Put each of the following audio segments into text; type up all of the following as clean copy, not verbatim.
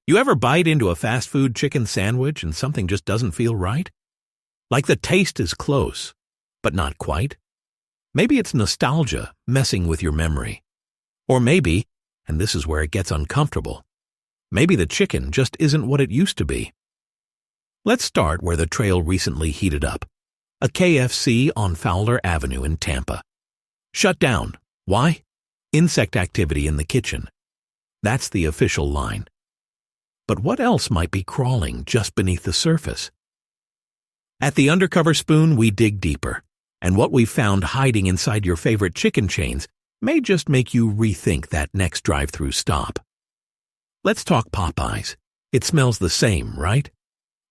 You ever bite into a fast food chicken sandwich and something just doesn't feel right? Like the taste is close, but not quite. Maybe it's nostalgia messing with your memory. Or maybe, and this is where it gets uncomfortable, maybe the chicken just isn't what it used to be. Let's start where the trail recently heated up. A KFC on Fowler Avenue in Tampa. Shut down. Why? Insect activity in the kitchen. That's the official line. But what else might be crawling just beneath the surface? At the Undercover Spoon, we dig deeper, and what we've found hiding inside your favorite chicken chains may just make you rethink that next drive-thru stop. Let's talk Popeyes. It smells the same, right?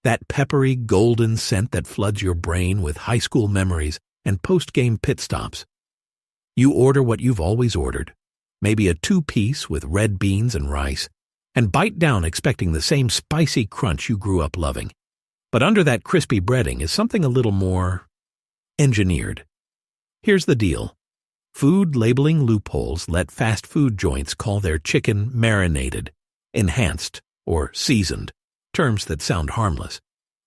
That peppery, golden scent that floods your brain with high school memories and post-game pit stops. You order what you've always ordered, maybe a 2-piece with red beans and rice, and bite down expecting the same spicy crunch you grew up loving. But under that crispy breading is something a little more engineered. Here's the deal. Food labeling loopholes let fast food joints call their chicken marinated, enhanced, or seasoned, terms that sound harmless.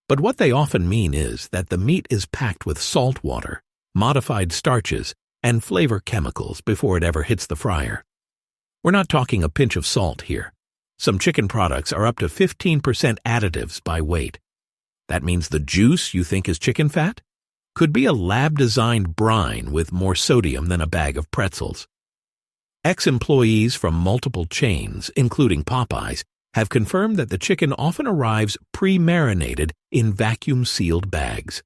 But what they often mean is that the meat is packed with salt water, modified starches, and flavor chemicals before it ever hits the fryer. We're not talking a pinch of salt here. Some chicken products are up to 15% additives by weight. That means the juice you think is chicken fat could be a lab-designed brine with more sodium than a bag of pretzels. Ex-employees from multiple chains, including Popeyes, have confirmed that the chicken often arrives pre-marinated in vacuum-sealed bags.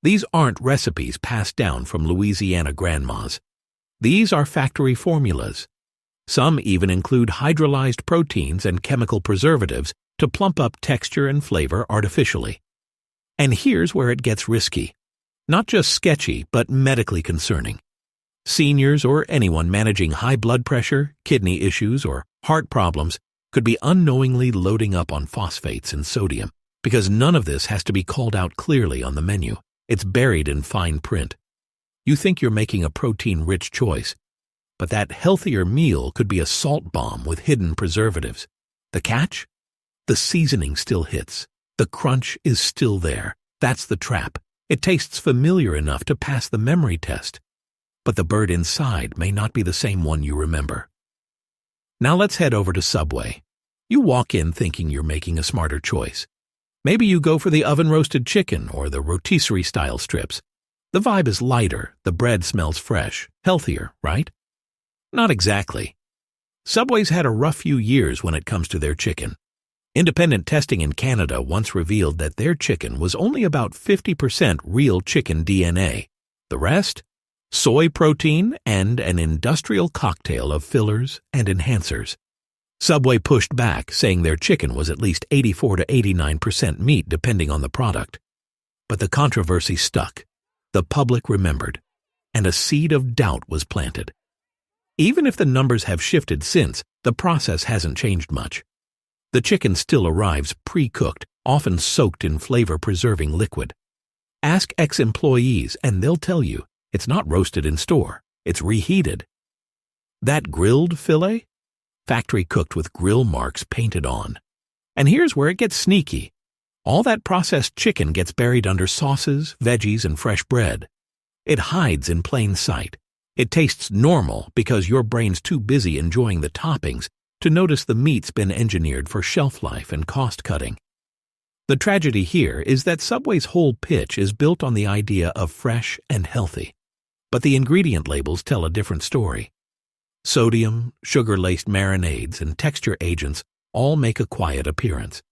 These aren't recipes passed down from Louisiana grandmas. These are factory formulas. Some even include hydrolyzed proteins and chemical preservatives to plump up texture and flavor artificially. And here's where it gets risky. Not just sketchy, but medically concerning. Seniors or anyone managing high blood pressure, kidney issues, or heart problems could be unknowingly loading up on phosphates and sodium, because none of this has to be called out clearly on the menu. It's buried in fine print. You think you're making a protein-rich choice, but that healthier meal could be a salt bomb with hidden preservatives. The catch? The seasoning still hits. The crunch is still there. That's the trap. It tastes familiar enough to pass the memory test. But the bird inside may not be the same one you remember. Now let's head over to Subway. You walk in thinking you're making a smarter choice. Maybe you go for the oven-roasted chicken or the rotisserie-style strips. The vibe is lighter, the bread smells fresh, healthier, right? Not exactly. Subway's had a rough few years when it comes to their chicken. Independent testing in Canada once revealed that their chicken was only about 50% real chicken DNA. The rest? Soy protein and an industrial cocktail of fillers and enhancers. Subway pushed back, saying their chicken was at least 84 to 89% meat depending on the product. But the controversy stuck. The public remembered, and a seed of doubt was planted. Even if the numbers have shifted since, the process hasn't changed much. The chicken still arrives pre-cooked, often soaked in flavor-preserving liquid. Ask ex-employees and they'll tell you it's not roasted in store, it's reheated. That grilled filet? Factory cooked with grill marks painted on. And here's where it gets sneaky. All that processed chicken gets buried under sauces, veggies, and fresh bread. It hides in plain sight. It tastes normal because your brain's too busy enjoying the toppings to notice the meat's been engineered for shelf life and cost cutting. The tragedy here is that Subway's whole pitch is built on the idea of fresh and healthy. But the ingredient labels tell a different story. Sodium, sugar-laced marinades, and texture agents all make a quiet appearance.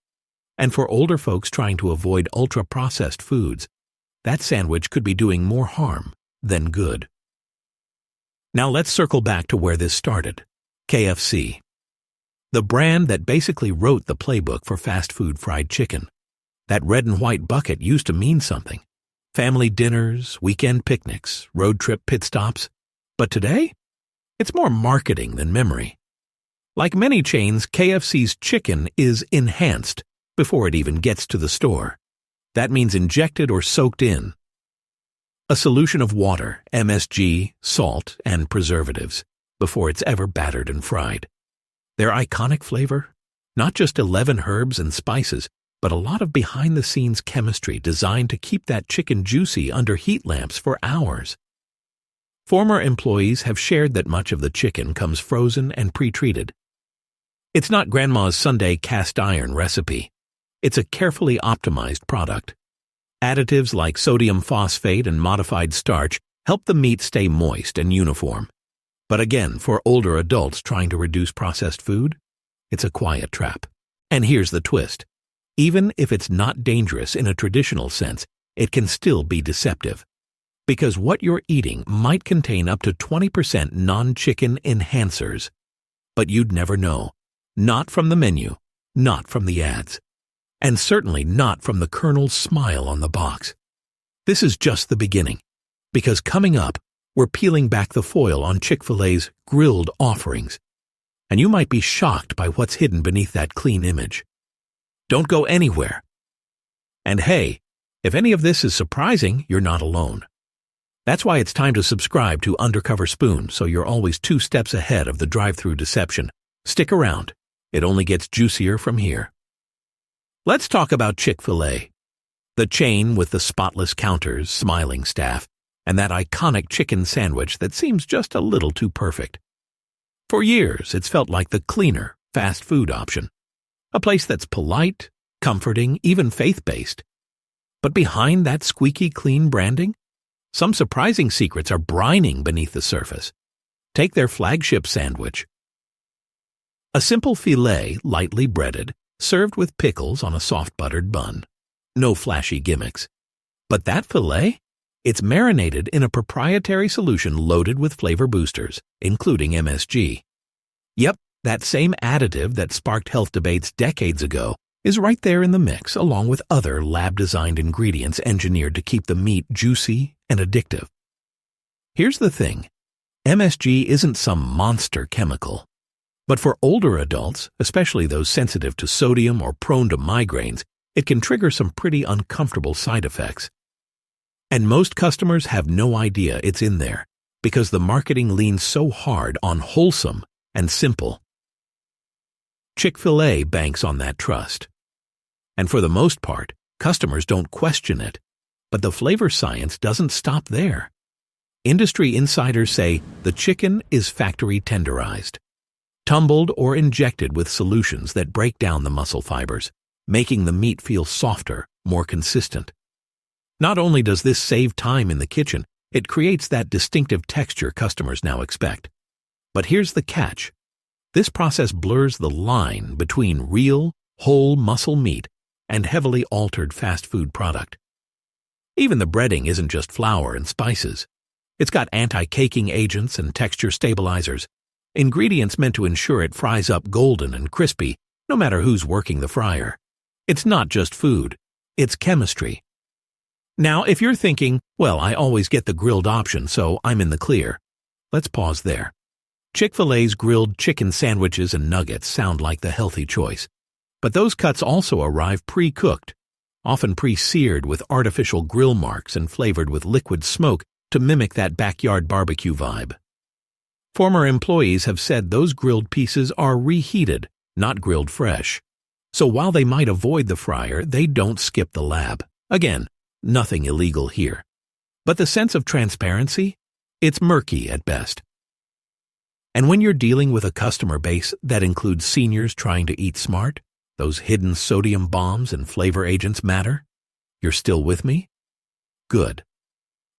And for older folks trying to avoid ultra-processed foods, that sandwich could be doing more harm than good. Now let's circle back to where this started, KFC. The brand that basically wrote the playbook for fast food fried chicken. That red and white bucket used to mean something. Family dinners, weekend picnics, road trip pit stops. But today, it's more marketing than memory. Like many chains, KFC's chicken is enhanced before it even gets to the store. That means injected or soaked in. A solution of water, MSG, salt, and preservatives before it's ever battered and fried. Their iconic flavor? Not just 11 herbs and spices, but a lot of behind-the-scenes chemistry designed to keep that chicken juicy under heat lamps for hours. Former employees have shared that much of the chicken comes frozen and pre-treated. It's not Grandma's Sunday cast iron recipe. It's a carefully optimized product. Additives like sodium phosphate and modified starch help the meat stay moist and uniform. But again, for older adults trying to reduce processed food, it's a quiet trap. And here's the twist. Even if it's not dangerous in a traditional sense, it can still be deceptive. Because what you're eating might contain up to 20% non-chicken enhancers. But you'd never know. Not from the menu, not from the ads, and certainly not from the Colonel's smile on the box. This is just the beginning. Because coming up, we're peeling back the foil on Chick-fil-A's grilled offerings. And you might be shocked by what's hidden beneath that clean image. Don't go anywhere. And hey, if any of this is surprising, you're not alone. That's why it's time to subscribe to Undercover Spoon so you're always 2 steps ahead of the drive-thru deception. Stick around. It only gets juicier from here. Let's talk about Chick-fil-A. The chain with the spotless counters, smiling staff, and that iconic chicken sandwich that seems just a little too perfect. For years, it's felt like the cleaner, fast food option. A place that's polite, comforting, even faith-based. But behind that squeaky clean branding, some surprising secrets are brining beneath the surface. Take their flagship sandwich. A simple filet, lightly breaded, served with pickles on a soft buttered bun. No flashy gimmicks. But that filet? It's marinated in a proprietary solution loaded with flavor boosters, including MSG. Yep, that same additive that sparked health debates decades ago is right there in the mix, along with other lab-designed ingredients engineered to keep the meat juicy and addictive. Here's the thing. MSG isn't some monster chemical. But for older adults, especially those sensitive to sodium or prone to migraines, it can trigger some pretty uncomfortable side effects. And most customers have no idea it's in there, because the marketing leans so hard on wholesome and simple. Chick-fil-A banks on that trust. And for the most part, customers don't question it. But the flavor science doesn't stop there. Industry insiders say the chicken is factory tenderized, tumbled or injected with solutions that break down the muscle fibers, making the meat feel softer, more consistent. Not only does this save time in the kitchen, it creates that distinctive texture customers now expect. But here's the catch. This process blurs the line between real, whole muscle meat and heavily altered fast food product. Even the breading isn't just flour and spices. It's got anti-caking agents and texture stabilizers, ingredients meant to ensure it fries up golden and crispy, no matter who's working the fryer. It's not just food, it's chemistry. Now, if you're thinking, well, I always get the grilled option, so I'm in the clear. Let's pause there. Chick-fil-A's grilled chicken sandwiches and nuggets sound like the healthy choice. But those cuts also arrive pre-cooked, often pre-seared with artificial grill marks and flavored with liquid smoke to mimic that backyard barbecue vibe. Former employees have said those grilled pieces are reheated, not grilled fresh. So while they might avoid the fryer, they don't skip the lab. Again, nothing illegal here. But the sense of transparency? It's murky at best. And when you're dealing with a customer base that includes seniors trying to eat smart, those hidden sodium bombs and flavor agents matter? You're still with me? Good.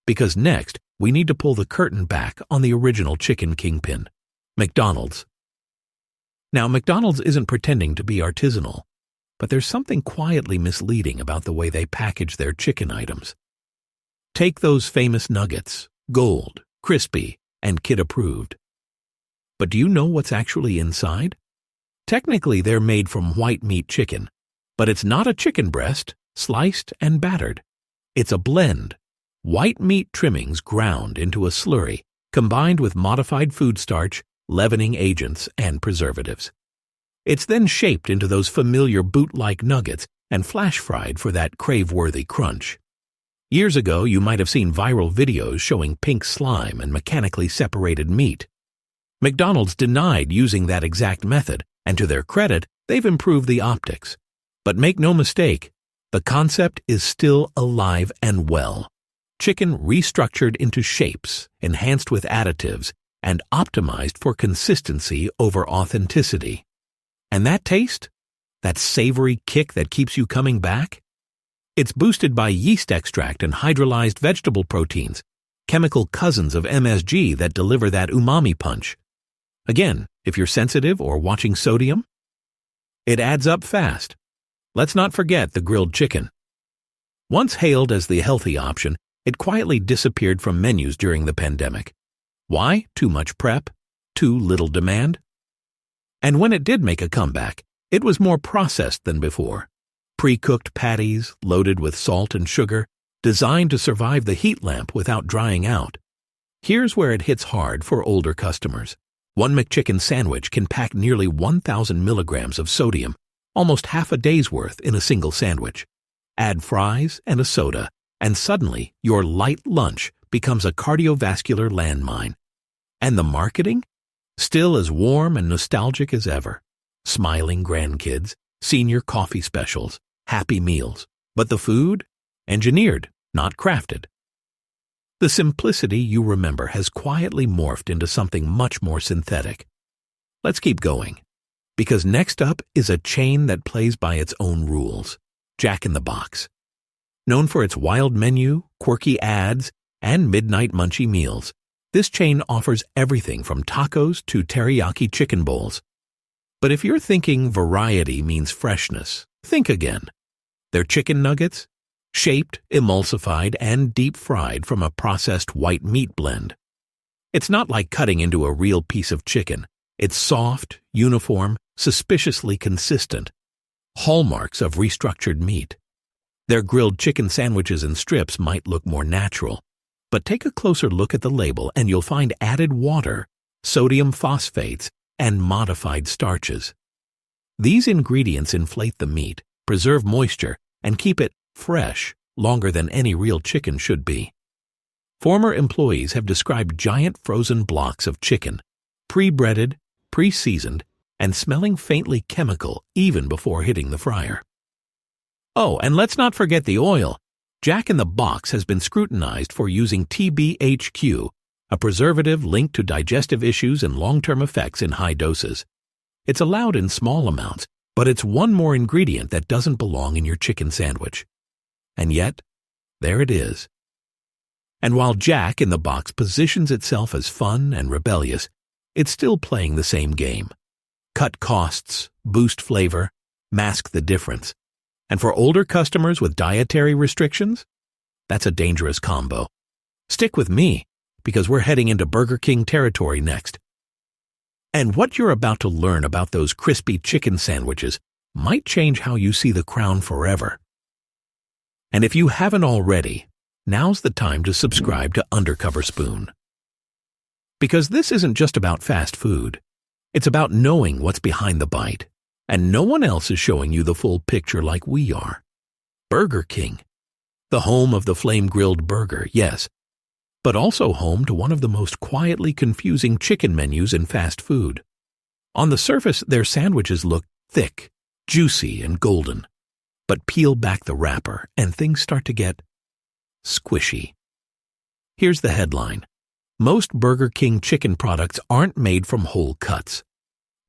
Because next, we need to pull the curtain back on the original chicken kingpin, McDonald's. Now, McDonald's isn't pretending to be artisanal, but there's something quietly misleading about the way they package their chicken items. Take those famous nuggets, gold, crispy, and kid-approved. But do you know what's actually inside? Technically, they're made from white meat chicken, but it's not a chicken breast, sliced and battered. It's a blend. White meat trimmings ground into a slurry, combined with modified food starch, leavening agents, and preservatives. It's then shaped into those familiar boot-like nuggets and flash-fried for that crave-worthy crunch. Years ago, you might have seen viral videos showing pink slime and mechanically separated meat. McDonald's denied using that exact method And to their credit, they've improved the optics. But make no mistake, the concept is still alive and well. Chicken restructured into shapes, enhanced with additives, and optimized for consistency over authenticity. And that taste? That savory kick that keeps you coming back? It's boosted by yeast extract and hydrolyzed vegetable proteins, chemical cousins of MSG that deliver that umami punch. Again, if you're sensitive or watching sodium, it adds up fast. Let's not forget the grilled chicken. Once hailed as the healthy option, it quietly disappeared from menus during the pandemic. Why? Too much prep? Too little demand? And when it did make a comeback, it was more processed than before. Pre-cooked patties, loaded with salt and sugar, designed to survive the heat lamp without drying out. Here's where it hits hard for older customers. One McChicken sandwich can pack nearly 1,000 milligrams of sodium, almost half a day's worth in a single sandwich. Add fries and a soda, and suddenly your light lunch becomes a cardiovascular landmine. And the marketing? Still as warm and nostalgic as ever. Smiling grandkids, senior coffee specials, happy meals. But the food? Engineered, not crafted. The simplicity you remember has quietly morphed into something much more synthetic. Let's keep going, because next up is a chain that plays by its own rules, Jack in the Box. Known for its wild menu, quirky ads, and midnight munchy meals, this chain offers everything from tacos to teriyaki chicken bowls. But if you're thinking variety means freshness, think again. Their chicken nuggets? Shaped, emulsified, and deep-fried from a processed white meat blend. It's not like cutting into a real piece of chicken. It's soft, uniform, suspiciously consistent. Hallmarks of restructured meat. Their grilled chicken sandwiches and strips might look more natural, but take a closer look at the label and you'll find added water, sodium phosphates, and modified starches. These ingredients inflate the meat, preserve moisture, and keep it fresh longer than any real chicken should be. Former employees have described giant frozen blocks of chicken, pre-breaded, pre-seasoned, and smelling faintly chemical even before hitting the fryer. Oh, and let's not forget the oil. Jack in the Box has been scrutinized for using TBHQ, a preservative linked to digestive issues and long-term effects in high doses. It's allowed in small amounts, but it's one more ingredient that doesn't belong in your chicken sandwich. And yet, there it is. And while Jack in the Box positions itself as fun and rebellious, it's still playing the same game. Cut costs, boost flavor, mask the difference. And for older customers with dietary restrictions, that's a dangerous combo. Stick with me, because we're heading into Burger King territory next. And what you're about to learn about those crispy chicken sandwiches might change how you see the crown forever. And if you haven't already, now's the time to subscribe to Undercover Spoon. Because this isn't just about fast food. It's about knowing what's behind the bite. And no one else is showing you the full picture like we are. Burger King. The home of the flame-grilled burger, yes, but also home to one of the most quietly confusing chicken menus in fast food. On the surface, their sandwiches look thick, juicy, and golden. But peel back the wrapper, and things start to get squishy. Here's the headline. Most Burger King chicken products aren't made from whole cuts.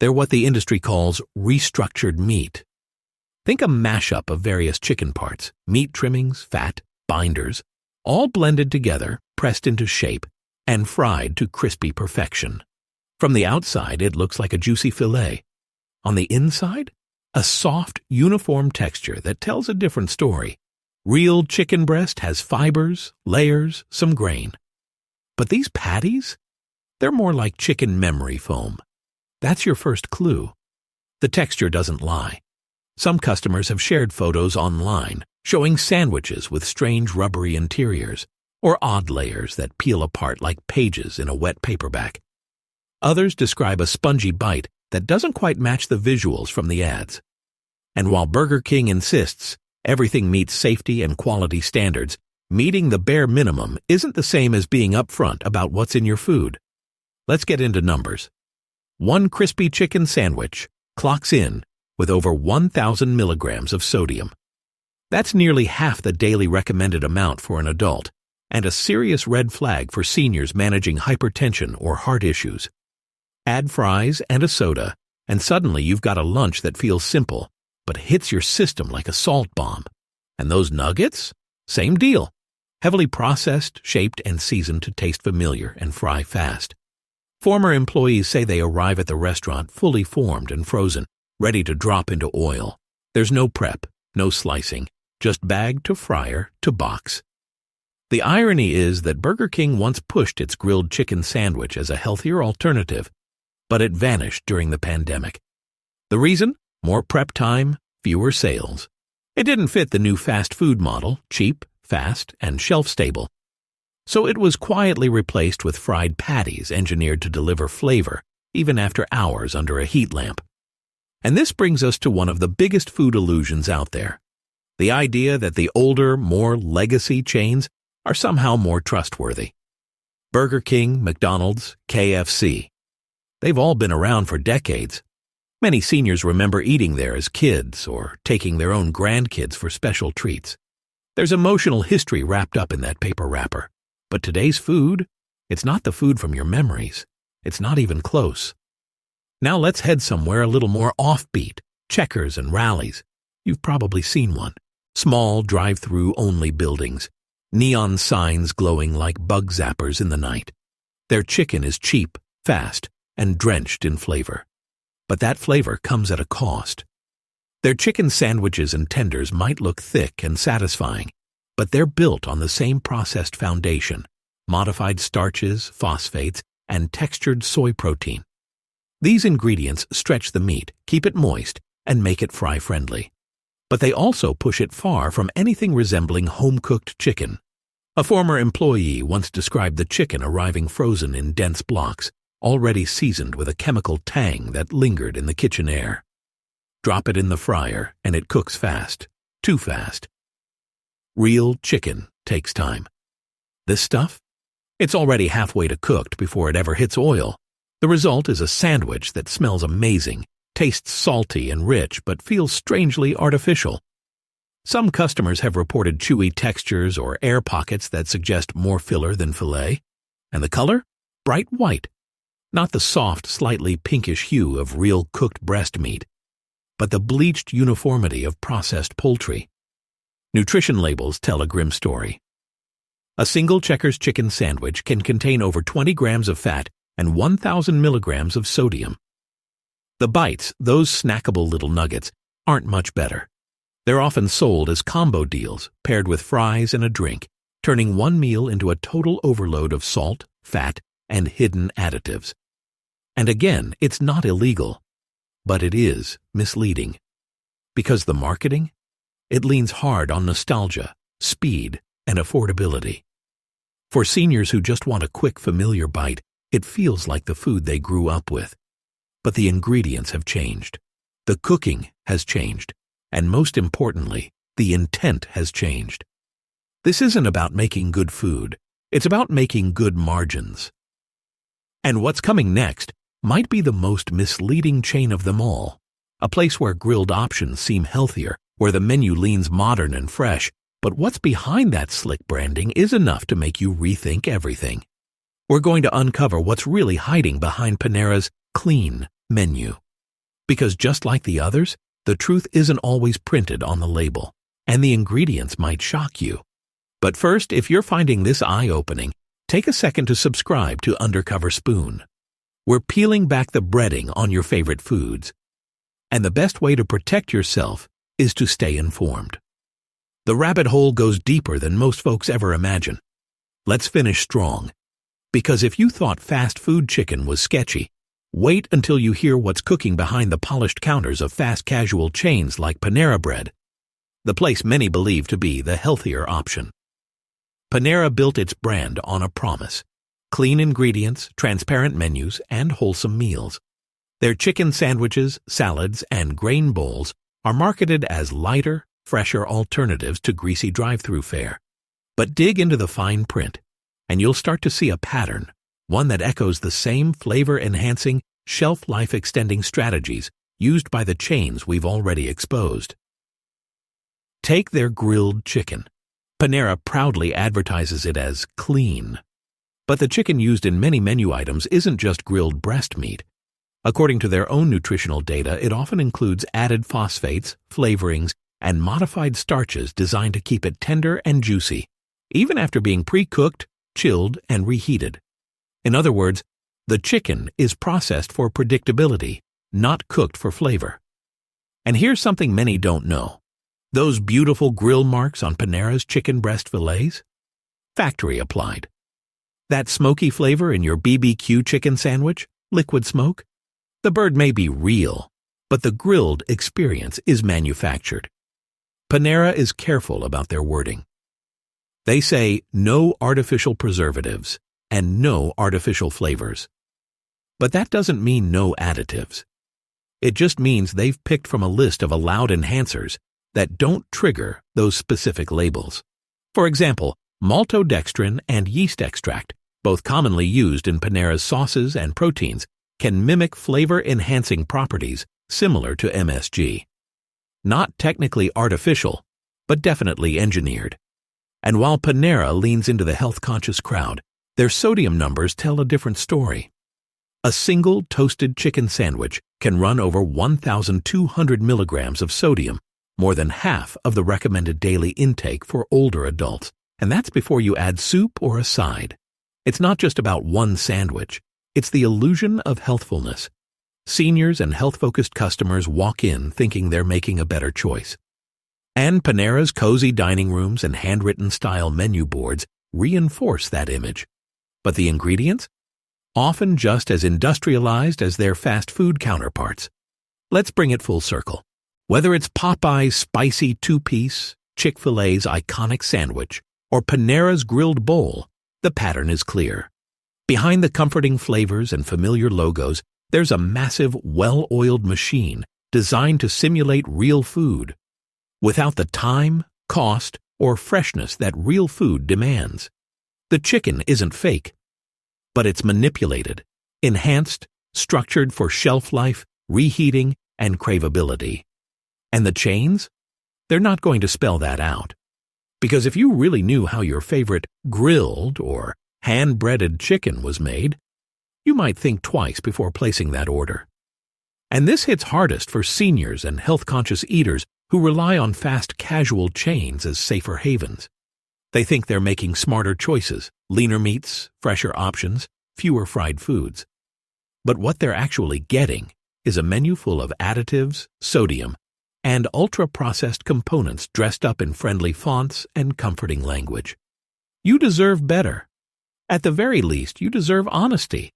They're what the industry calls restructured meat. Think a mashup of various chicken parts, meat trimmings, fat, binders, all blended together, pressed into shape, and fried to crispy perfection. From the outside, it looks like a juicy fillet. On the inside, a soft, uniform texture that tells a different story. Real chicken breast has fibers, layers, some grain. But these patties? They're more like chicken memory foam. That's your first clue. The texture doesn't lie. Some customers have shared photos online showing sandwiches with strange rubbery interiors or odd layers that peel apart like pages in a wet paperback. Others describe a spongy bite that doesn't quite match the visuals from the ads. And while Burger King insists everything meets safety and quality standards, meeting the bare minimum isn't the same as being upfront about what's in your food. Let's get into numbers. One crispy chicken sandwich clocks in with over 1,000 milligrams of sodium. That's nearly half the daily recommended amount for an adult, and a serious red flag for seniors managing hypertension or heart issues. Add fries and a soda, and suddenly you've got a lunch that feels simple, but hits your system like a salt bomb. And those nuggets? Same deal. Heavily processed, shaped, and seasoned to taste familiar and fry fast. Former employees say they arrive at the restaurant fully formed and frozen, ready to drop into oil. There's no prep, no slicing, just bag to fryer to box. The irony is that Burger King once pushed its grilled chicken sandwich as a healthier alternative, but it vanished during the pandemic. The reason? More prep time, fewer sales. It didn't fit the new fast food model, cheap, fast, and shelf-stable. So it was quietly replaced with fried patties engineered to deliver flavor, even after hours under a heat lamp. And this brings us to one of the biggest food illusions out there. The idea that the older, more legacy chains are somehow more trustworthy. Burger King, McDonald's, KFC. They've all been around for decades. Many seniors remember eating there as kids or taking their own grandkids for special treats. There's emotional history wrapped up in that paper wrapper. But today's food, it's not the food from your memories. It's not even close. Now let's head somewhere a little more offbeat. Checkers and Rallies. You've probably seen one. Small drive-through only buildings. Neon signs glowing like bug zappers in the night. Their chicken is cheap, fast, and drenched in flavor. But that flavor comes at a cost. Their chicken sandwiches and tenders might look thick and satisfying, but they're built on the same processed foundation, modified starches, phosphates, and textured soy protein. These ingredients stretch the meat, keep it moist, and make it fry-friendly. But they also push it far from anything resembling home-cooked chicken. A former employee once described the chicken arriving frozen in dense blocks, already seasoned with a chemical tang that lingered in the kitchen air. Drop it in the fryer, and it cooks fast. Too fast. Real chicken takes time. This stuff? It's already halfway to cooked before it ever hits oil. The result is a sandwich that smells amazing, tastes salty and rich, but feels strangely artificial. Some customers have reported chewy textures or air pockets that suggest more filler than filet. And the color? Bright white. Not the soft, slightly pinkish hue of real cooked breast meat, but the bleached uniformity of processed poultry. Nutrition labels tell a grim story. A single Checkers chicken sandwich can contain over 20 grams of fat and 1,000 milligrams of sodium. The bites, those snackable little nuggets, aren't much better. They're often sold as combo deals, paired with fries and a drink, turning one meal into a total overload of salt, fat, and hidden additives. And again, it's not illegal, but it is misleading. Because the marketing? It leans hard on nostalgia, speed, and affordability. For seniors who just want a quick, familiar bite, it feels like the food they grew up with. But the ingredients have changed. The cooking has changed. And most importantly, the intent has changed. This isn't about making good food. It's about making good margins. And what's coming next might be the most misleading chain of them all. A place where grilled options seem healthier, where the menu leans modern and fresh, but what's behind that slick branding is enough to make you rethink everything. We're going to uncover what's really hiding behind Panera's clean menu. Because just like the others, the truth isn't always printed on the label, and the ingredients might shock you. But first, if you're finding this eye-opening, take a second to subscribe to Undercover Spoon. We're peeling back the breading on your favorite foods. And the best way to protect yourself is to stay informed. The rabbit hole goes deeper than most folks ever imagine. Let's finish strong. Because if you thought fast food chicken was sketchy, wait until you hear what's cooking behind the polished counters of fast casual chains like Panera Bread, the place many believe to be the healthier option. Panera built its brand on a promise: clean ingredients, transparent menus, and wholesome meals. Their chicken sandwiches, salads, and grain bowls are marketed as lighter, fresher alternatives to greasy drive-through fare. But dig into the fine print, and you'll start to see a pattern, one that echoes the same flavor-enhancing, shelf-life-extending strategies used by the chains we've already exposed. Take their grilled chicken. Panera proudly advertises it as clean. But the chicken used in many menu items isn't just grilled breast meat. According to their own nutritional data, it often includes added phosphates, flavorings, and modified starches designed to keep it tender and juicy, even after being pre-cooked, chilled, and reheated. In other words, the chicken is processed for predictability, not cooked for flavor. And here's something many don't know. Those beautiful grill marks on Panera's chicken breast fillets? Factory applied. That smoky flavor in your BBQ chicken sandwich? Liquid smoke? The bird may be real, but the grilled experience is manufactured. Panera is careful about their wording. They say no artificial preservatives and no artificial flavors. But that doesn't mean no additives. It just means they've picked from a list of allowed enhancers that don't trigger those specific labels. For example, maltodextrin and yeast extract, both commonly used in Panera's sauces and proteins, can mimic flavor-enhancing properties similar to MSG. Not technically artificial, but definitely engineered. And while Panera leans into the health-conscious crowd, their sodium numbers tell a different story. A single toasted chicken sandwich can run over 1,200 milligrams of sodium, more than half of the recommended daily intake for older adults, and that's before you add soup or a side. It's not just about one sandwich. It's the illusion of healthfulness. Seniors and health-focused customers walk in thinking they're making a better choice. And Panera's cozy dining rooms and handwritten style menu boards reinforce that image. But the ingredients? Often just as industrialized as their fast food counterparts. Let's bring it full circle. Whether it's Popeyes' spicy two-piece, Chick-fil-A's iconic sandwich, or Panera's grilled bowl, the pattern is clear. Behind the comforting flavors and familiar logos, there's a massive, well-oiled machine designed to simulate real food, without the time, cost, or freshness that real food demands. The chicken isn't fake, but it's manipulated, enhanced, structured for shelf life, reheating, and craveability. And the chains? They're not going to spell that out. Because if you really knew how your favorite grilled or hand-breaded chicken was made, you might think twice before placing that order. And this hits hardest for seniors and health-conscious eaters who rely on fast casual chains as safer havens. They think they're making smarter choices, leaner meats, fresher options, fewer fried foods. But what they're actually getting is a menu full of additives, sodium, and ultra-processed components dressed up in friendly fonts and comforting language. You deserve better. At the very least, you deserve honesty.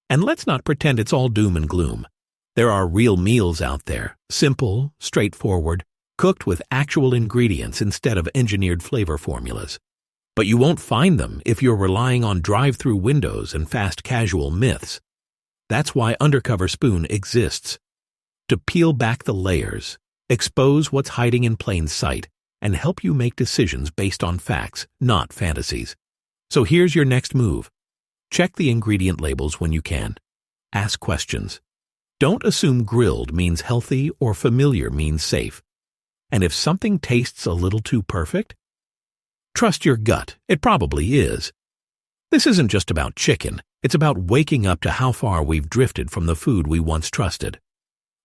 And let's not pretend it's all doom and gloom. There are real meals out there, simple, straightforward, cooked with actual ingredients instead of engineered flavor formulas. But you won't find them if you're relying on drive-through windows and fast casual myths. That's why Undercover Spoon exists. To peel back the layers, expose what's hiding in plain sight, and help you make decisions based on facts, not fantasies. So here's your next move. Check the ingredient labels when you can. Ask questions. Don't assume grilled means healthy or familiar means safe. And if something tastes a little too perfect, trust your gut, it probably is. This isn't just about chicken, it's about waking up to how far we've drifted from the food we once trusted.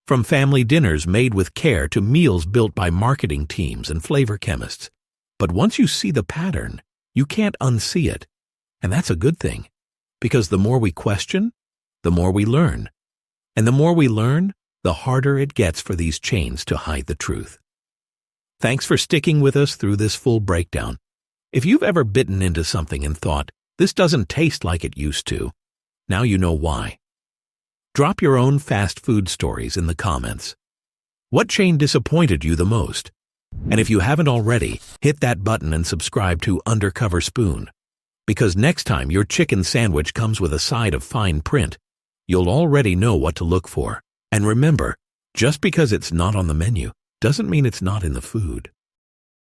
From family dinners made with care to meals built by marketing teams and flavor chemists. But once you see the pattern, you can't unsee it. And that's a good thing, because the more we question, the more we learn. And the more we learn, the harder it gets for these chains to hide the truth. Thanks for sticking with us through this full breakdown. If you've ever bitten into something and thought, this doesn't taste like it used to, now you know why. Drop your own fast food stories in the comments. What chain disappointed you the most? And if you haven't already, hit that button and subscribe to Undercover Spoon. Because next time your chicken sandwich comes with a side of fine print, you'll already know what to look for. And remember, just because it's not on the menu doesn't mean it's not in the food.